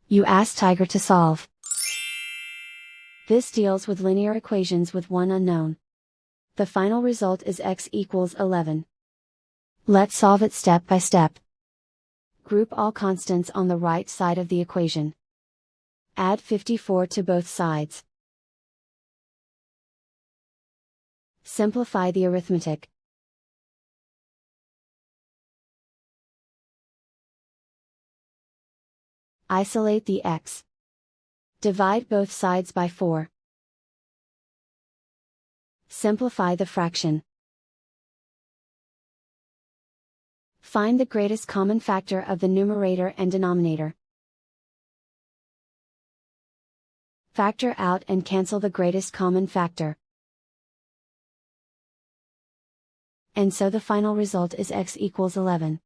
You ask Tiger to solve. This deals with linear equations with one unknown. The final result is x equals 11. Let's solve it step by step. Group all constants on the right side of the equation. Add 54 to both sides. Simplify the arithmetic. Isolate the x. Divide both sides by 4. Simplify the fraction. Find the greatest common factor of the numerator and denominator. Factor out and cancel the greatest common factor. And so the final result is x equals 11.